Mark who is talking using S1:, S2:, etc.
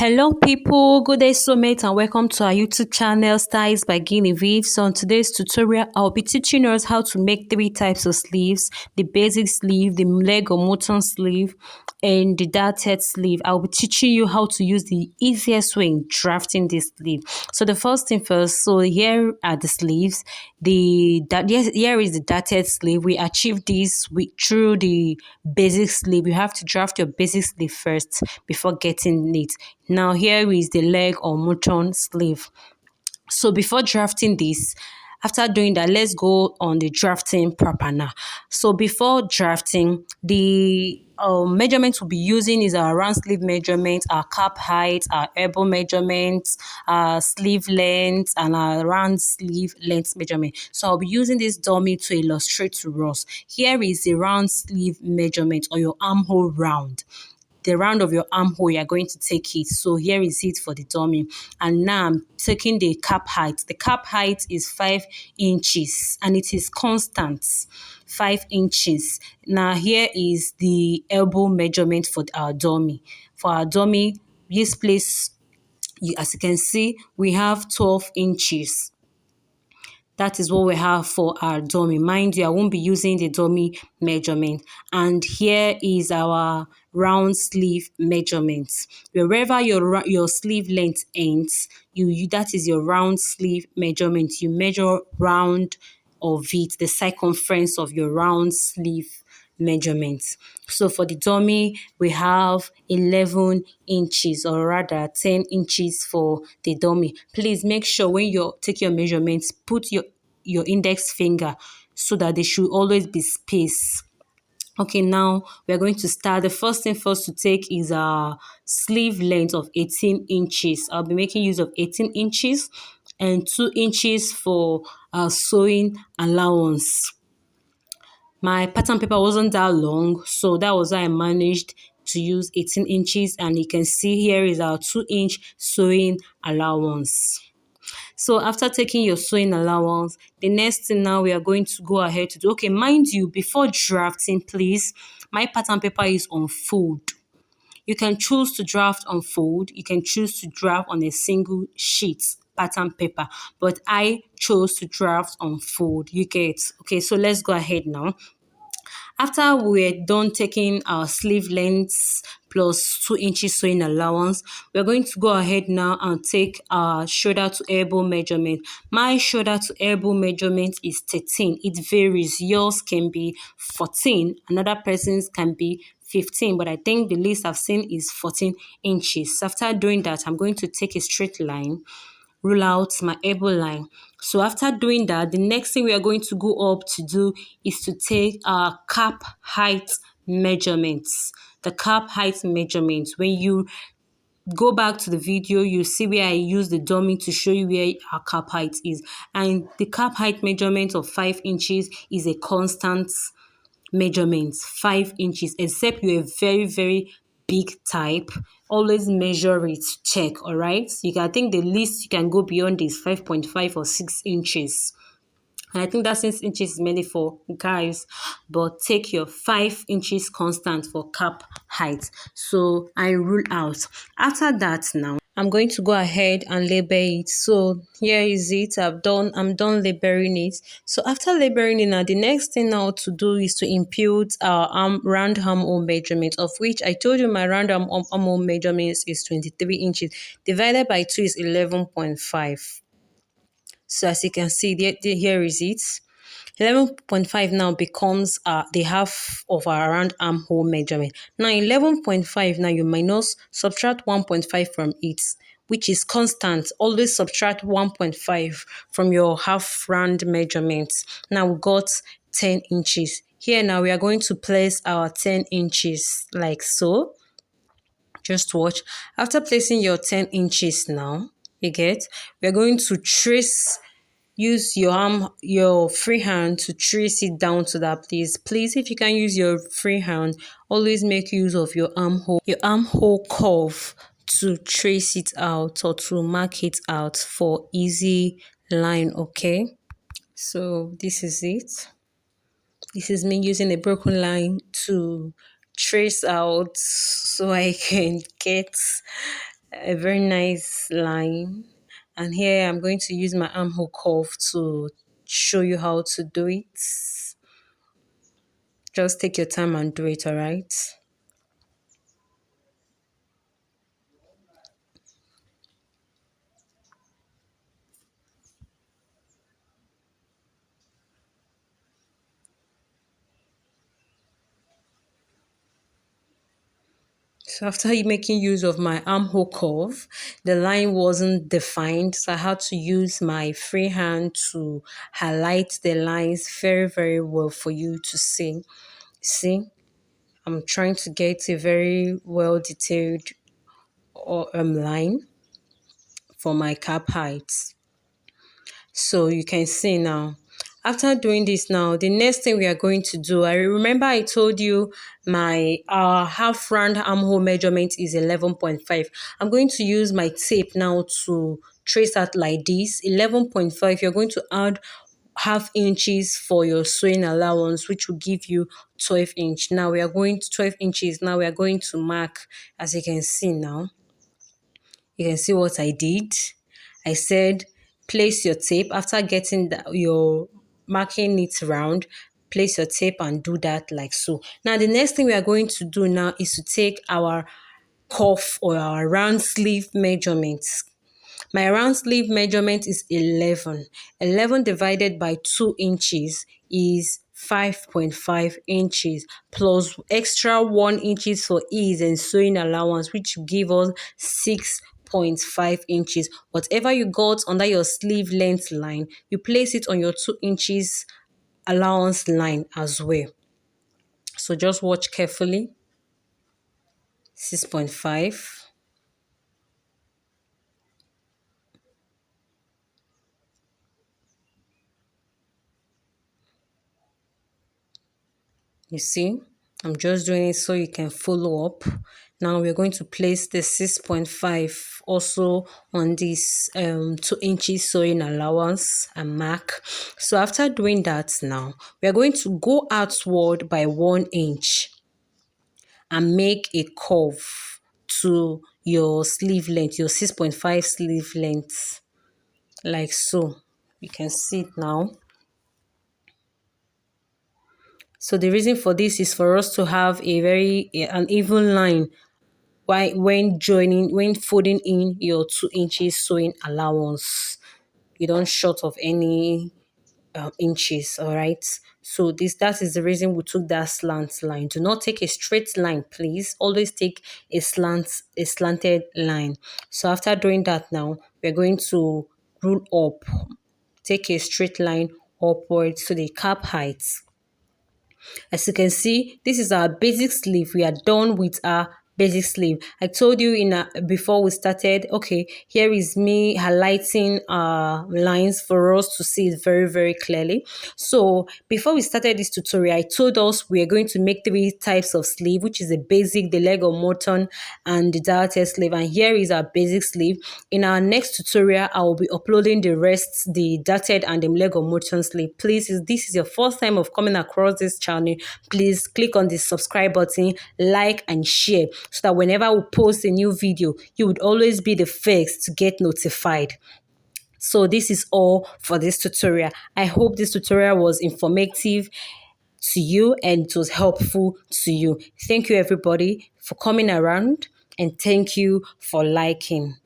S1: Hello, people. Good day, soulmates, and welcome to our YouTube channel, Styles by Guinevere. So, on today's tutorial, I'll be teaching us how to make three types of sleeves: the basic sleeve, the leg or mutton sleeve, and the darted sleeve. I'll be teaching you how to use the easiest way in drafting this sleeve. So, the first thing first. So, here are the sleeves. Yes, here is the darted sleeve. We achieved this through the basic sleeve. You have to draft your basic sleeve first before getting it. Now here is the leg or mutton sleeve. So before drafting this, after doing that, let's go on the drafting proper now. So before drafting, the measurements we'll be using is our round sleeve measurement, our cap height, our elbow measurements, our sleeve length, and our round sleeve length measurement. So I'll be using this dummy to illustrate to us. Here is the round sleeve measurement or your armhole round, the round of your armhole, you're going to take it. So here is it for the dummy. And now I'm taking the cap height. The cap height is 5 inches and it is constant, 5 inches. Now here is the elbow measurement for our dummy. For our dummy, this place, as you can see, we have 12 inches. That is what we have for our dummy. Mind you, I won't be using the dummy measurement. And here is our round sleeve measurement. Wherever your sleeve length ends, that is your round sleeve measurement. You measure round of it, the circumference of your round sleeve measurements. So for the dummy, we have 11 inches, or rather 10 inches for the dummy. Please make sure when you take your measurements, put your index finger so that they should always be spaced. Okay, now we're going to start. The first thing first to take is our sleeve length of 18 inches. I'll be making use of 18 inches and 2 inches for our sewing allowance. My pattern paper wasn't that long, so that was why I managed to use 18 inches, and you can see here is our 2-inch sewing allowance. So after taking your sewing allowance, the next thing now we are going to go ahead to do, okay, mind you, before drafting, please, my pattern paper is on fold. You can choose to draft on fold. You can choose to draft on a single sheet pattern paper, but I chose to draft on fold. You get, okay, so let's go ahead now. After we're done taking our sleeve lengths plus 2 inches sewing allowance, we're going to go ahead now and take our shoulder to elbow measurement. My shoulder to elbow measurement is 13. It varies. Yours can be 14. Another person's can be 15, but I think the least I've seen is 14 inches. After doing that, I'm going to take a straight line, rule out my elbow line. So after doing that, the next thing we are going to go up to do is to take our cap height measurements. The cap height measurements. When you go back to the video, you see where I use the dummy to show you where our cap height is. And the cap height measurement of 5 inches is a constant measurement, 5 inches, except you're a very, very big type. Always measure it, check, all right? I think the least you can go beyond is 5.5 or 6 inches. And I think that 6 inches is mainly for guys, but take your 5 inches constant for cap height. So I rule out. After that now, I'm going to go ahead and label it. So here is it. I'm done labeling it. So after labeling it now, the next thing now to do is to impute our round armhole measurement, of which I told you my round armhole measurement is 23 inches. Divided by 2 is 11.5. So as you can see, here is it. 11.5 now becomes the half of our round armhole measurement. Now 11.5, now you minus, subtract 1.5 from it, which is constant. Always subtract 1.5 from your half round measurement. Now we got 10 inches. Here now we are going to place our 10 inches like so. Just watch. After placing your 10 inches now, we're going to trace. Use your free hand to trace it down to that place. Please, if you can use your free hand, always make use of your armhole curve to trace it out or to mark it out for easy line, okay? So this is it. This is me using a broken line to trace out so I can get a very nice line. And here I'm going to use my armhole curve to show you how to do it. Just take your time and do it, all right? So after making use of my armhole curve, the line wasn't defined, so I had to use my free hand to highlight the lines very, very well for you to see. See, I'm trying to get a very well detailed line for my cap height. So you can see now. After doing this now, the next thing we are going to do, I remember I told you my half round armhole measurement is 11.5. I'm going to use my tape now to trace out like this. 11.5, you're going to add half inches for your sewing allowance, which will give you 12 inch. Now we are going to 12 inches. Now we are going to mark, as you can see now. You can see what I did. I said, place your tape after getting your marking it round. Place your tape and do that like so. Now, the next thing we are going to do now is to take our cuff or our round sleeve measurements. My round sleeve measurement is 11. 11 divided by 2 inches is 5.5 inches plus extra 1 inches for ease and sewing allowance, which will give us 6.5 inches. Whatever you got under your sleeve length line, you place it on your 2 inches allowance line as well. So just watch carefully. 6.5. You see, I'm just doing it so you can follow up. Now we're going to place the 6.5 also on this 2 inches sewing allowance and mark. So after doing that now, we are going to go outward by 1 inch and make a curve to your sleeve length, your 6.5 sleeve length, like so. You can see it now. So the reason for this is for us to have an even line when folding in your 2 inches sewing allowance. You don't short of any inches, all right? So that is the reason we took that slant line. Do not take a straight line, please. Always take a slanted line. So after doing that now, we're going to rule up. Take a straight line upwards to the cap height. As you can see, this is our basic sleeve. We are done with our basic sleeve. I told you before we started, okay, here is me highlighting lines for us to see it very, very clearly. So before we started this tutorial, I told us we are going to make 3 types of sleeve, which is the basic, the leg or mutton, and the dieted sleeve. And here is our basic sleeve. In our next tutorial, I will be uploading the rest, the dieted and the leg or mutton sleeve. Please, if this is your first time of coming across this channel, please click on the subscribe button, like and share, so that whenever we post a new video, you would always be the first to get notified. So this is all for this tutorial. I hope this tutorial was informative to you and it was helpful to you. Thank you everybody for coming around and thank you for liking.